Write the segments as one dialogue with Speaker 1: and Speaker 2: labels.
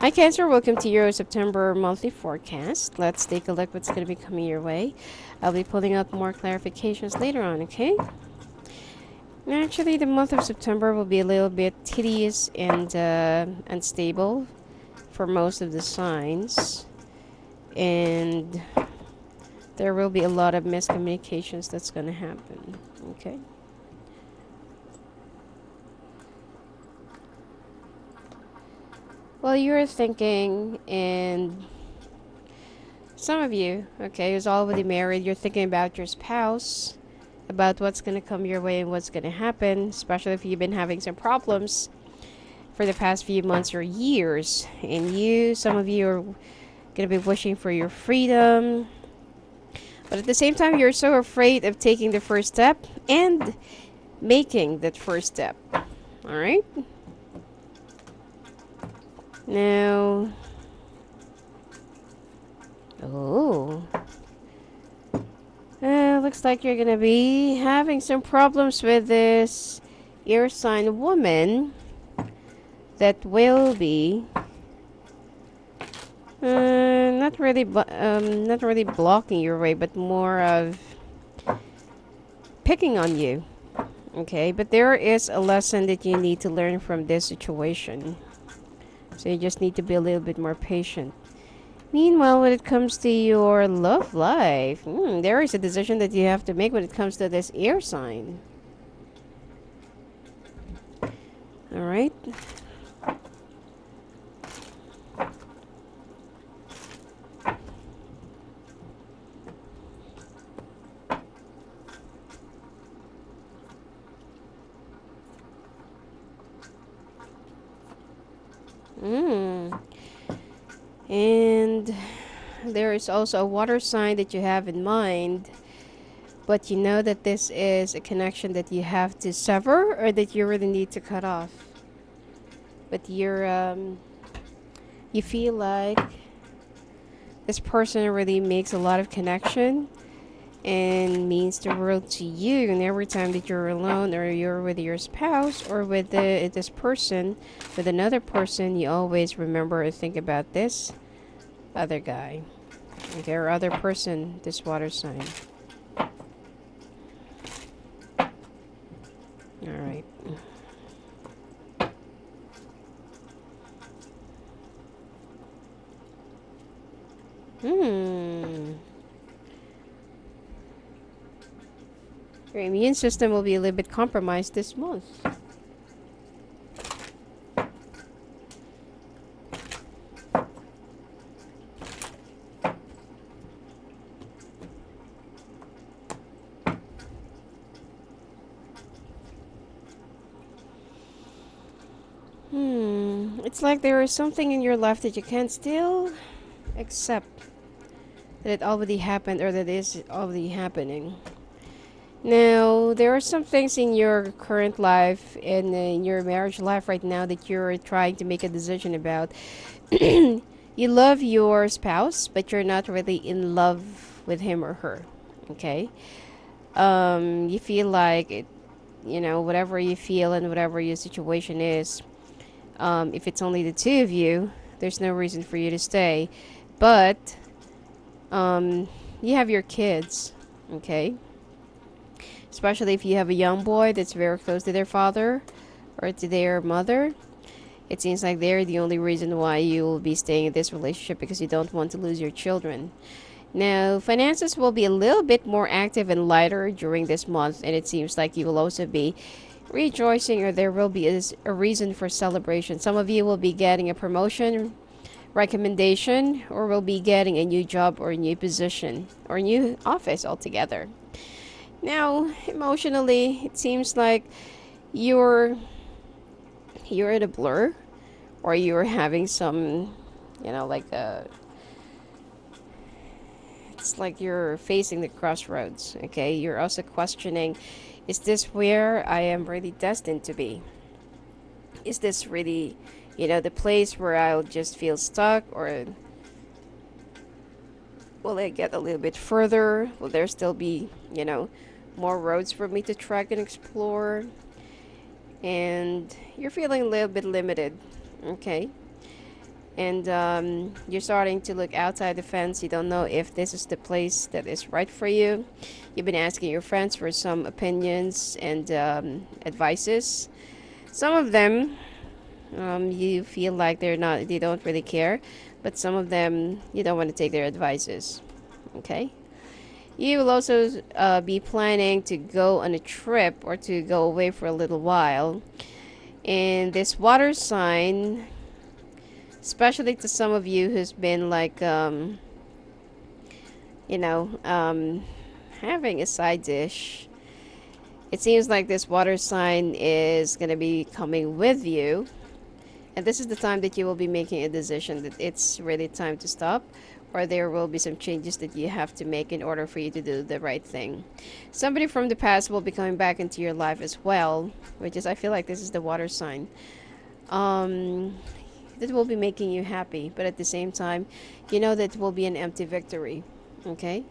Speaker 1: Hi Cancer, welcome to your September monthly forecast. Let's take a look what's going to be coming your way. I'll be pulling up more clarifications later on, okay? Actually, the month of September will be a little bit tedious and unstable for most of the signs. And there will be a lot of miscommunications that's going to happen, okay? Well, you're thinking, and some of you, okay, who's already married, you're thinking about your spouse, about what's going to come your way and what's going to happen, especially if you've been having some problems for the past few months or years. And some of you are going to be wishing for your freedom. But at the same time, you're so afraid of taking the first step and making that first step. Alright? Now, looks like you're gonna be having some problems with this air sign woman that will be not really blocking your way, but more of picking on you. Okay, but there is a lesson that you need to learn from this situation. So you just need to be a little bit more patient. Meanwhile, when it comes to your love life, there is a decision that you have to make when it comes to this air sign. Alright? And there is also a water sign that you have in mind, but you know that this is a connection that you have to sever or that you really need to cut off. But you feel like this person really makes a lot of connection and means the world to you, and every time that you're alone or you're with your spouse or with this person, with another person, you always remember or think about this other guy, okay, or other person, this water sign. Alright. Your immune system will be a little bit compromised this month. It's like there is something in your life that you can still accept that it already happened or that is already happening. Now, there are some things in your current life and in your marriage life right now that you're trying to make a decision about. You love your spouse, but you're not really in love with him or her. Okay? You feel like it, whatever you feel and whatever your situation is, if it's only the two of you, there's no reason for you to stay. But you have your kids, okay? Especially if you have a young boy that's very close to their father or to their mother. It seems like they're the only reason why you will be staying in this relationship, because you don't want to lose your children. Now, finances will be a little bit more active and lighter during this month, and it seems like you will also be rejoicing, or there will be a reason for celebration. Some of you will be getting a promotion, recommendation, or will be getting a new job or a new position or a new office altogether. Now, emotionally, it seems like you're at a blur, or you're having some, it's like you're facing the crossroads, okay? You're also questioning, is this where I am really destined to be? Is this really, the place where I'll just feel stuck, or will I get a little bit further? Will there still be, more roads for me to track and explore? And you're feeling a little bit limited, okay? and you're starting to look outside the fence. You don't know if this is the place that is right for you. You've been asking your friends for some opinions and advices. Some of them, you feel like they don't really care, but some of them you don't want to take their advices. Okay. You will also be planning to go on a trip or to go away for a little while. And this water sign, especially to some of you who's been like, you know, having a side dish, it seems like this water sign is going to be coming with you. And this is the time that you will be making a decision that it's really time to stop, or there will be some changes that you have to make in order for you to do the right thing. Somebody from the past will be coming back into your life as well, which is, I feel like this is the water sign. That will be making you happy, but at the same time, you know that it will be an empty victory. Okay?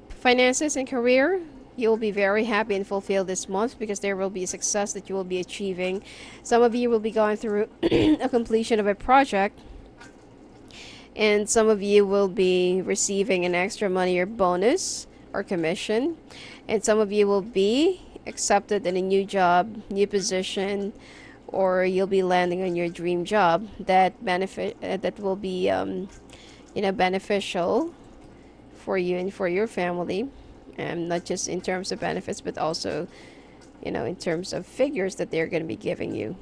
Speaker 1: Finances and career, you will be very happy and fulfilled this month because there will be a success that you will be achieving. Some of you will be going through a completion of a project, and some of you will be receiving an extra money or bonus or commission, and some of you will be accepted in a new job, new position, or you'll be landing on your dream job that that will be beneficial for you and for your family, and not just in terms of benefits, but also in terms of figures that they're going to be giving you.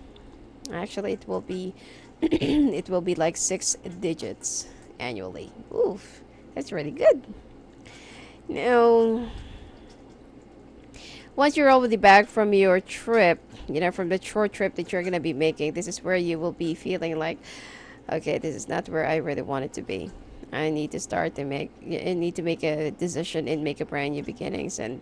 Speaker 1: Actually, it will be it will be like 6 digits annually. Oof, that's really good. Now, once you're already back from your trip, from the short trip that you're going to be making, this is where you will be feeling like, okay, this is not where I really wanted to be. I need to make a decision and make a brand new beginnings. And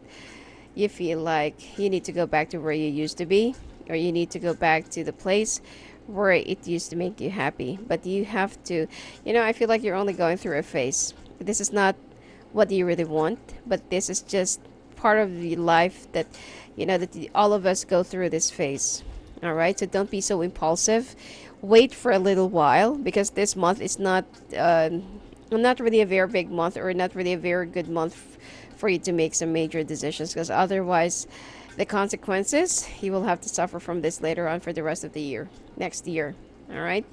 Speaker 1: you feel like you need to go back to where you used to be, or you need to go back to the place where it used to make you happy. But you have to, I feel like you're only going through a phase. This is not what you really want, but this is just part of the life that, all of us go through this phase. All right, so don't be so impulsive. Wait for a little while, because this month is not really a very big month, or not really a very good month for you to make some major decisions, because otherwise the consequences, you will have to suffer from this later on for the rest of the year, next year. All right.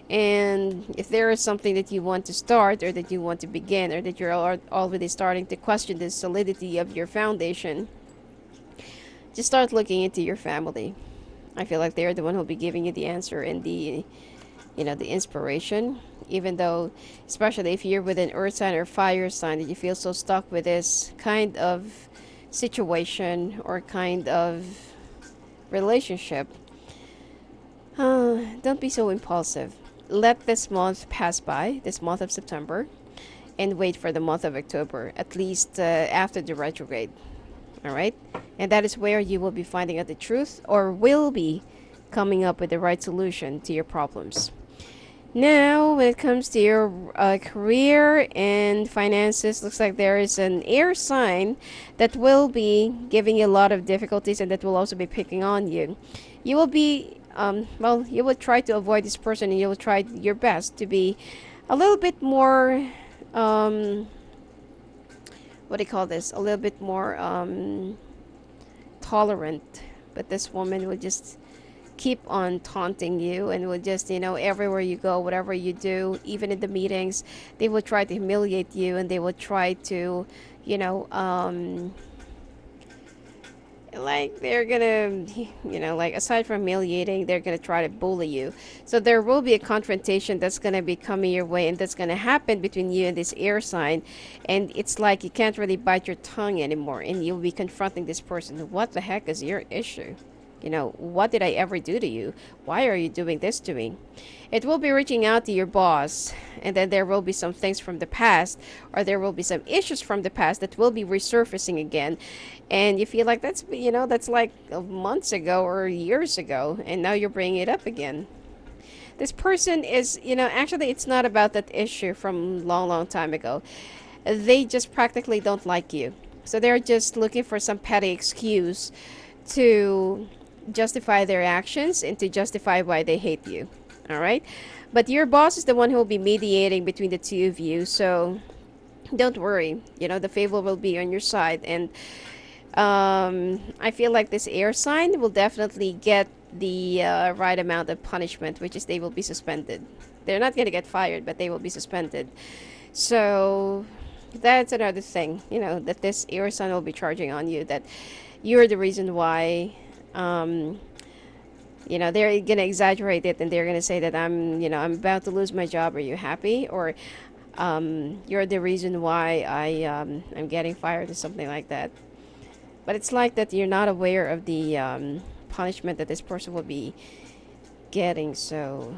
Speaker 1: And if there is something that you want to start, or that you want to begin, or that you're already starting to question the solidity of your foundation, just start looking into your family. I feel like they're the one who'll be giving you the answer and the inspiration. Even though, especially if you're with an earth sign or fire sign, that you feel so stuck with this kind of situation or kind of relationship, don't be so impulsive. Let this month pass by, this month of September, and wait for the month of October, at least after the retrograde. All right? And that is where you will be finding out the truth, or will be coming up with the right solution to your problems. Now, when it comes to your career and finances, looks like there is an air sign that will be giving you a lot of difficulties, and that will also be picking on you. You will be, you will try to avoid this person, and you will try your best to be a little bit more, what do you call this? A little bit more tolerant. But this woman will just keep on taunting you, and will just, everywhere you go, whatever you do, even in the meetings, they will try to humiliate you, and they will try to, like they're gonna, like aside from humiliating, they're gonna try to bully you. So there will be a confrontation that's gonna be coming your way, and that's gonna happen between you and this air sign. And it's like you can't really bite your tongue anymore, and you'll be confronting this person. What the heck is your issue? What did I ever do to you? Why are you doing this to me? It will be reaching out to your boss, and then there will be some things from the past, or there will be some issues from the past that will be resurfacing again. And you feel like that's like months ago or years ago, and now you're bringing it up again. This person is, actually it's not about that issue from long, long time ago. They just practically don't like you. So they're just looking for some petty excuse to justify their actions and to justify why they hate you. All right, but your boss is the one who will be mediating between the two of you, so don't worry. The favor will be on your side, and I feel like this air sign will definitely get the right amount of punishment, which is they will be suspended. They're not going to get fired, but they will be suspended. So that's another thing, that this air sign will be charging on you, that you're the reason why. They're going to exaggerate it, and they're going to say that I'm about to lose my job. Are you happy? Or you're the reason why I'm getting fired or something like that. But it's like that you're not aware of the punishment that this person will be getting. So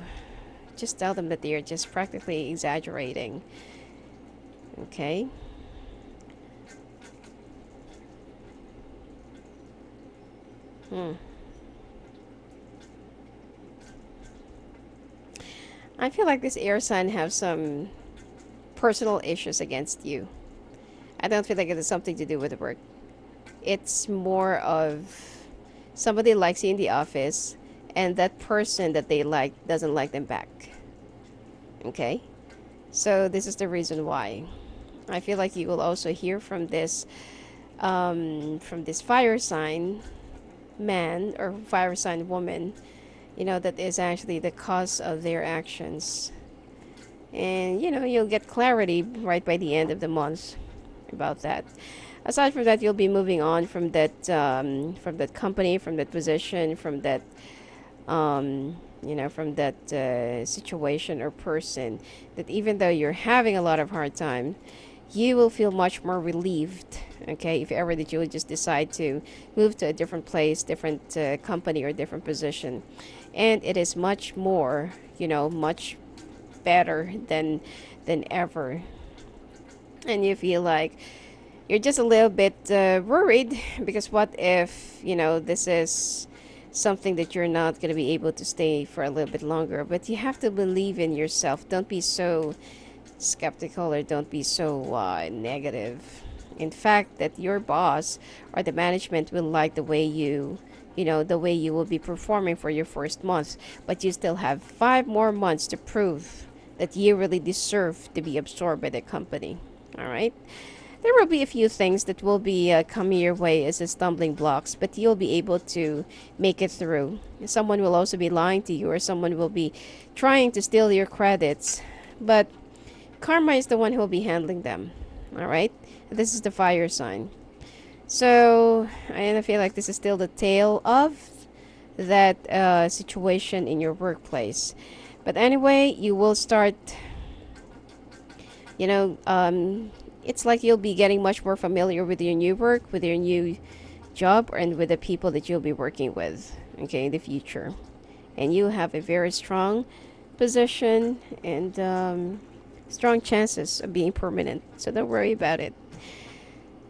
Speaker 1: just tell them that they're just practically exaggerating. Okay? Hmm. I feel like this air sign have some personal issues against you. I don't feel like it has something to do with work. It's more of somebody likes you in the office, and that person that they like doesn't like them back. Okay? So this is the reason why. I feel like you will also hear from this fire sign man or fire sign woman, that is actually the cause of their actions. And you'll get clarity right by the end of the month about that. Aside from that, you'll be moving on from that company, from that position, from that situation or person. That even though you're having a lot of hard time, you will feel much more relieved. Okay, if ever that you would just decide to move to a different place, different company, or different position, and it is much more, much better than ever, and you feel like you're just a little bit worried because what if this is something that you're not going to be able to stay for a little bit longer. But you have to believe in yourself. Don't be so skeptical, or don't be so negative. In fact, that your boss or the management will like the way you will be performing for your first month, but you still have 5 more months to prove that you really deserve to be absorbed by the company. All right. There will be a few things that will be coming your way as a stumbling blocks, but you'll be able to make it through. Someone will also be lying to you, or someone will be trying to steal your credits, but karma is the one who will be handling them. All right. This is the fire sign. So I feel like this is still the tale of that situation in your workplace. But anyway, you will start, you know, it's like you'll be getting much more familiar with your new work, with your new job, and with the people that you'll be working with, okay, in the future. And you have a very strong position and strong chances of being permanent. So don't worry about it.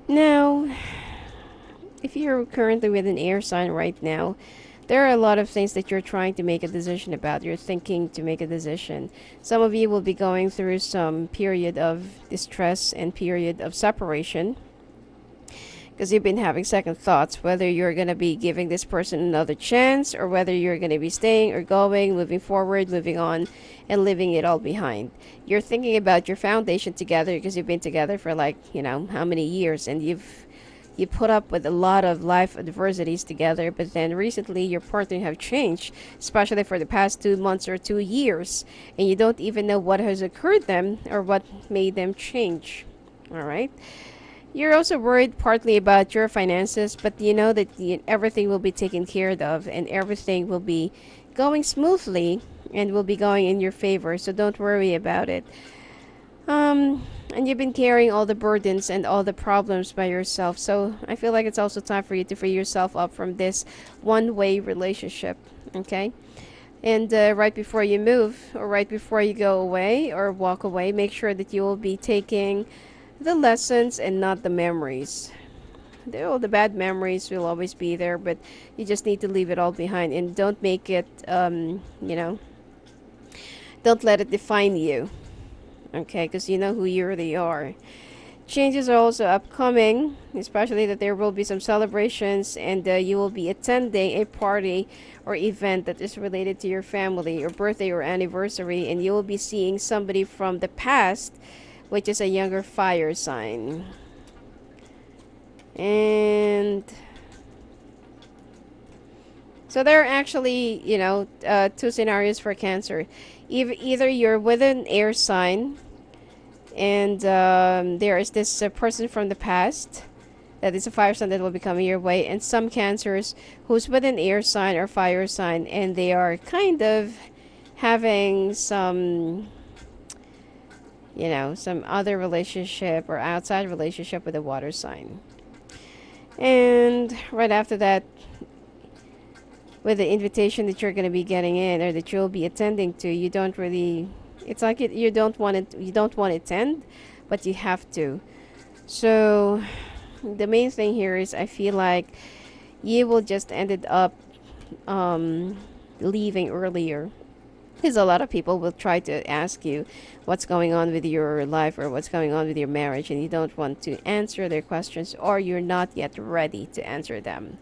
Speaker 1: Now, if you're currently with an air sign right now, there are a lot of things that you're trying to make a decision about. You're thinking to make a decision. Some of you will be going through some period of distress and period of separation because you've been having second thoughts whether you're going to be giving this person another chance, or whether you're going to be staying or going, moving forward, moving on, and leaving it all behind. You're thinking about your foundation together because you've been together for like, how many years, and you put up with a lot of life adversities together, but then recently your partner have changed, especially for the past 2 months or 2 years, and you don't even know what has occurred them or what made them change. All right. You're also worried partly about your finances, but you know that everything will be taken care of and everything will be going smoothly and will be going in your favor, so don't worry about it. And you've been carrying all the burdens and all the problems by yourself, so I feel like it's also time for you to free yourself up from this one-way relationship, okay? And right before you move, or right before you go away or walk away, make sure that you will be taking the lessons and not the memories. All the bad memories will always be there, but you just need to leave it all behind, and don't make it, don't let it define you, okay? Because you know who you really are. Changes are also upcoming, especially that there will be some celebrations and you will be attending a party or event that is related to your family, or birthday or anniversary, and you will be seeing somebody from the past, which is a younger fire sign. And so there are actually, two scenarios for Cancer. Either you're with an air sign, and there is this person from the past that is a fire sign that will be coming your way, and some Cancers who's with an air sign or fire sign, and they are kind of having some, some other relationship or outside relationship with a water sign. And right after that, with the invitation that you're going to be getting in or that you'll be attending to, you don't really, it's like you don't want it, you don't want to attend, but you have to. So the main thing here is I feel like you will just ended up leaving earlier, because a lot of people will try to ask you what's going on with your life or what's going on with your marriage, and you don't want to answer their questions, or you're not yet ready to answer them.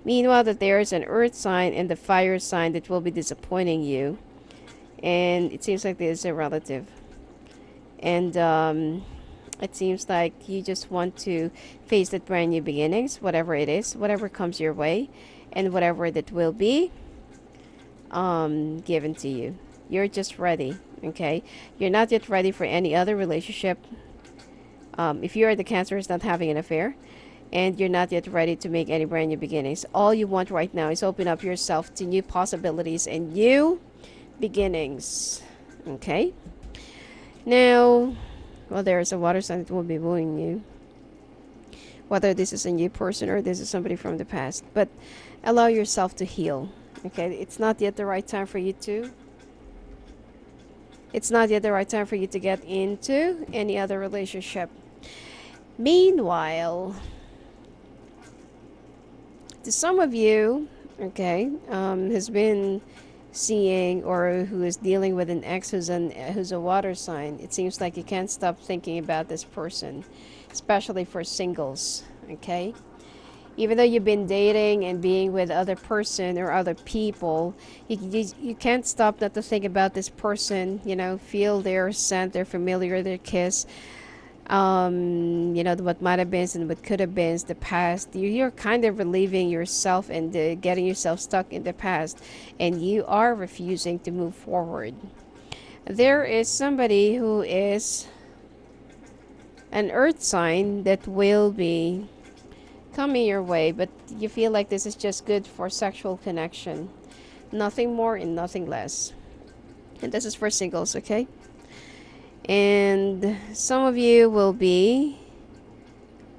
Speaker 1: Meanwhile, that there is an earth sign and the fire sign that will be disappointing you, and it seems like there's a relative, and it seems like you just want to face that brand new beginnings, whatever it is, whatever comes your way, and whatever that will be given to you. You're just ready, okay? You're not yet ready for any other relationship. If you are the Cancer is not having an affair, and you're not yet ready to make any brand new beginnings, all you want right now is open up yourself to new possibilities and new beginnings, okay? Now, well, there is a water sign that will be wooing you, whether this is a new person or this is somebody from the past, but allow yourself to heal, okay? It's not yet the right time for you to get into any other relationship. Meanwhile, to some of you, okay, has been seeing or who is dealing with an ex who's a water sign, it seems like you can't stop thinking about this person, especially for singles, okay? Even though you've been dating and being with other person or other people, you can't stop not to think about this person, feel their scent, their familiar, their kiss, what might have been and what could have been, the past. You're kind of relieving yourself and getting yourself stuck in the past, and you are refusing to move forward. There is somebody who is an earth sign that will be coming your way, but you feel like this is just good for sexual connection, nothing more and nothing less. And this is for singles, okay? And some of you will be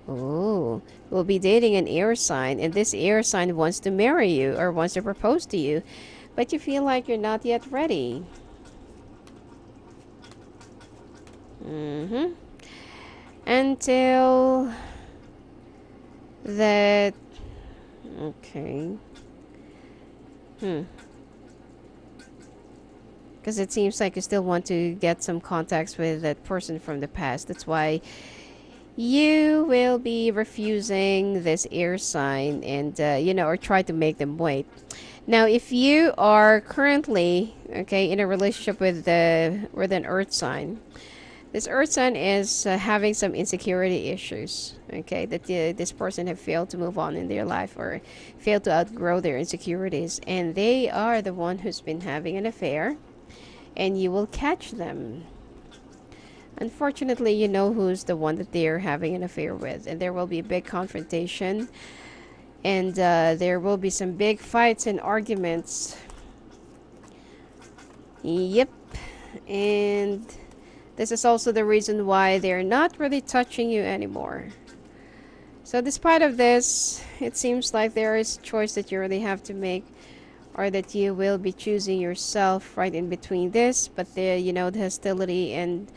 Speaker 1: dating an air sign, and this air sign wants to marry you or wants to propose to you, but you feel like you're not yet ready. Until that, okay. Because it seems like you still want to get some contacts with that person from the past. That's why you will be refusing this air sign and, or try to make them wait. Now, if you are currently, okay, in a relationship with an earth sign, this earth sign is having some insecurity issues, okay, that this person have failed to move on in their life or failed to outgrow their insecurities, and they are the one who's been having an affair, and you will catch them. Unfortunately, you know who's the one that they're having an affair with, and there will be a big confrontation, and there will be some big fights and arguments. Yep. And this is also the reason why they're not really touching you anymore. So despite of this, it seems like there is a choice that you really have to make, or that you will be choosing yourself right in between this. But the hostility, and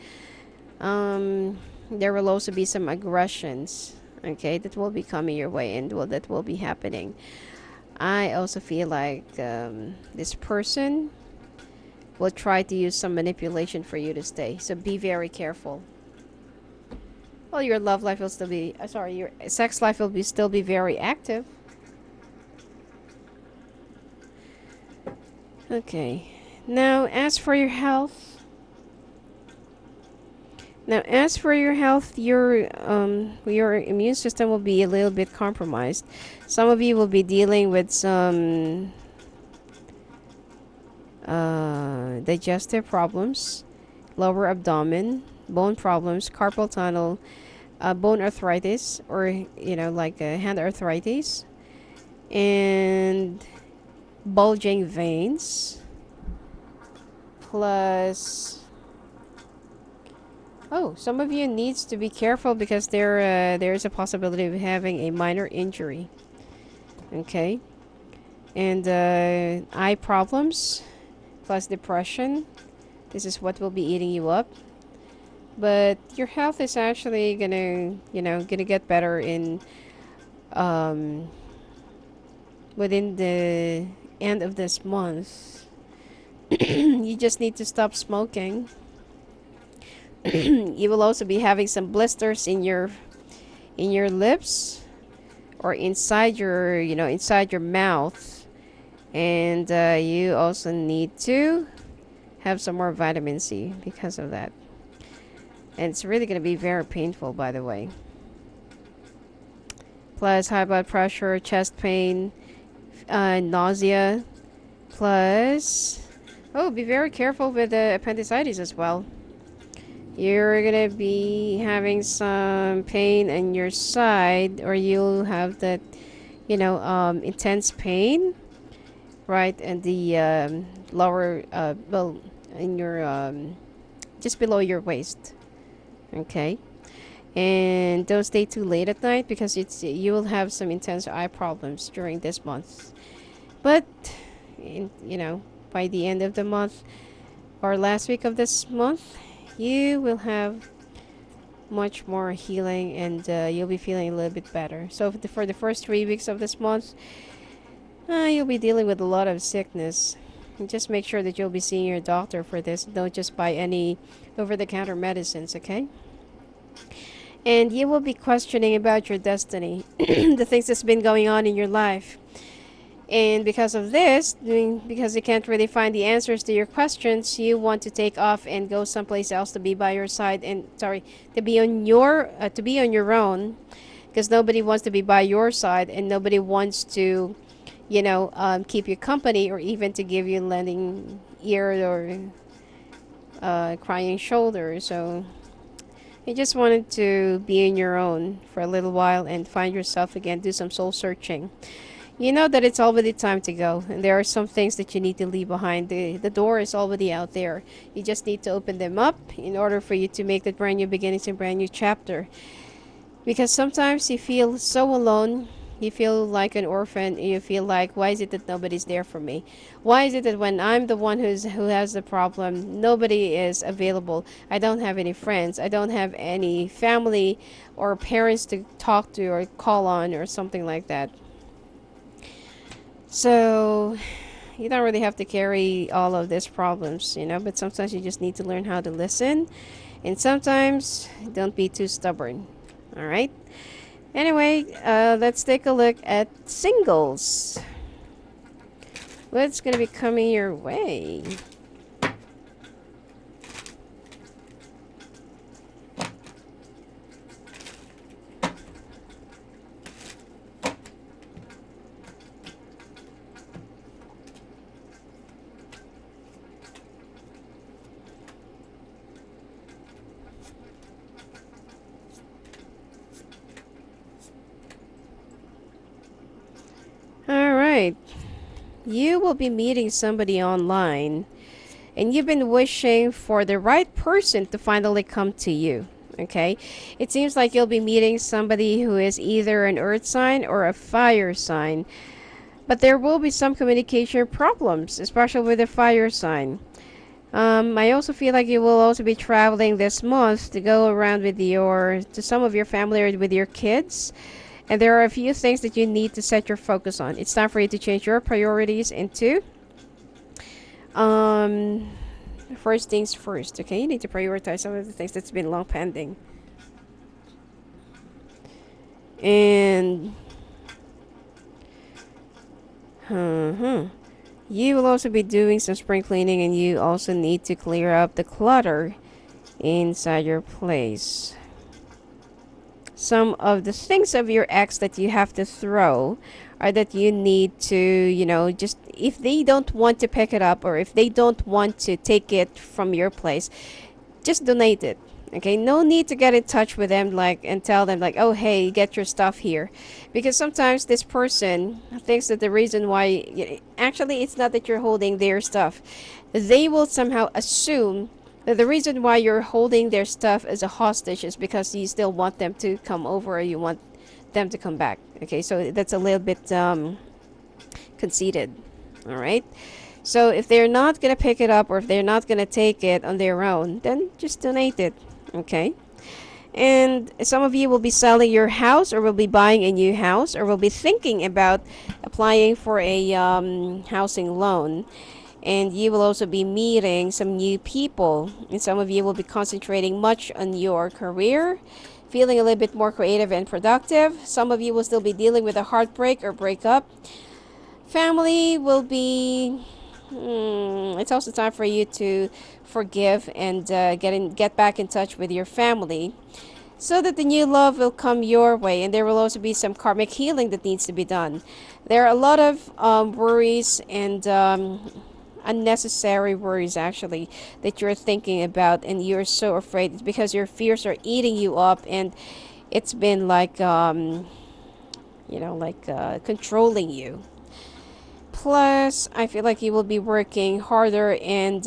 Speaker 1: there will also be some aggressions, okay, that will be coming your way, and that will be happening. I also feel like this person will try to use some manipulation for you to stay, so be very careful. Well, your love life will still be, sorry, your sex life will be still be very active. Okay. Now, as for your health, your immune system will be a little bit compromised. Some of you will be dealing with some digestive problems, lower abdomen, bone problems, carpal tunnel, bone arthritis, or like hand arthritis, and bulging veins. Plus, oh, some of you needs to be careful because there is a possibility of having a minor injury. Okay, and eye problems plus depression. This is what will be eating you up. But your health is actually gonna get better in um, within the end of this month. You just need to stop smoking. You will also be having some blisters in your lips or inside your mouth, and you also need to have some more vitamin C because of that. And it's really going to be very painful, by the way. Plus high blood pressure, chest pain, nausea. Plus, oh, be very careful with the appendicitis as well. You're going to be having some pain in your side, or you'll have that, intense pain, right? And the lower, well, in your, just below your waist. Okay, and don't stay too late at night because you will have some intense eye problems during this month. But by the end of the month or last week of this month, you will have much more healing, and you'll be feeling a little bit better. So for the first 3 weeks of this month, you'll be dealing with a lot of sickness. And just make sure that you'll be seeing your doctor for this. Don't just buy any over-the-counter medicines, okay? And you will be questioning about your destiny, the things that's been going on in your life. And because of this, because you can't really find the answers to your questions, you want to take off and go someplace else to be by your side, and to be on your own, because nobody wants to be by your side, and nobody wants to keep you company, or even to give you lending ear or crying shoulder. So you just wanted to be on your own for a little while and find yourself again, do some soul searching. You know that it's already time to go, and there are some things that you need to leave behind. The door is already out there. You just need to open them up in order for you to make that brand new beginnings and brand new chapter. Because sometimes you feel so alone. You feel like an orphan, and you feel like, why is it that nobody's there for me? Why is it that when I'm the one who has the problem, nobody is available? I don't have any friends. I don't have any family or parents to talk to or call on or something like that. So you don't really have to carry all of these problems, but sometimes you just need to learn how to listen, and sometimes don't be too stubborn. All right? Anyway, let's take a look at singles. What's going to be coming your way? Alright, you will be meeting somebody online, and you've been wishing for the right person to finally come to you. Okay, it seems like you'll be meeting somebody who is either an earth sign or a fire sign, but there will be some communication problems, especially with the fire sign. I also feel like you will also be traveling this month to go around to some of your family or with your kids. And there are a few things that you need to set your focus on. It's time for you to change your priorities into first things first. Okay, you need to prioritize some of the things that's been long pending. And you will also be doing some spring cleaning, and you also need to clear up the clutter inside your place. Some of the things of your ex that you have to throw are that you need to, just if they don't want to pick it up or if they don't want to take it from your place, just donate it. Okay, no need to get in touch with them and tell them oh, hey, get your stuff here, because sometimes this person thinks that the reason why, actually it's not that you're holding their stuff. They will somehow assume that the reason why you're holding their stuff as a hostage is because you still want them to come over or you want them to come back. Okay, so that's a little bit conceited. All right, so if they're not gonna pick it up or if they're not gonna take it on their own, then just donate it. Okay, and some of you will be selling your house or will be buying a new house or will be thinking about applying for a housing loan. And you will also be meeting some new people, and some of you will be concentrating much on your career, feeling a little bit more creative and productive. Some of you will still be dealing with a heartbreak or breakup. Family will be it's also time for you to forgive and get back in touch with your family, so that the new love will come your way. And there will also be some karmic healing that needs to be done. There are a lot of worries and unnecessary worries actually that you're thinking about, and you're so afraid. It's because your fears are eating you up, and it's been controlling you. Plus, I feel like you will be working harder and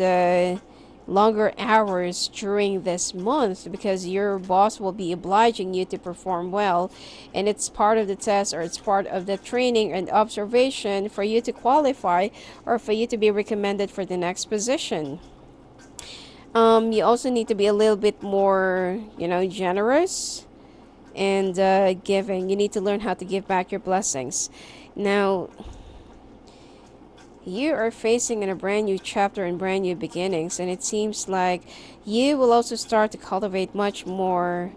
Speaker 1: longer hours during this month because your boss will be obliging you to perform well, and it's part of the test or it's part of the training and observation for you to qualify or for you to be recommended for the next position. You also need to be a little bit more, generous and giving. You need to learn how to give back your blessings. Now, you are facing in a brand new chapter and brand new beginnings, and it seems like you will also start to cultivate much more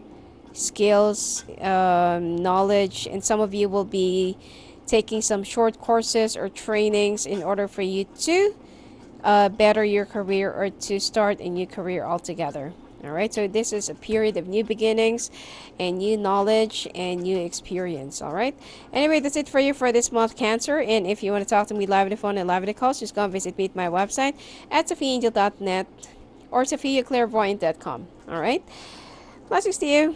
Speaker 1: skills, knowledge, and some of you will be taking some short courses or trainings in order for you to better your career or to start a new career altogether. All right, so this is a period of new beginnings and new knowledge and new experience. All right, anyway, that's it for you for this month, Cancer. And if you want to talk to me live on the phone and live on the calls, just go and visit me at my website at sophiaangel.net or sophiaclairvoyant.com. All right, blessings to you.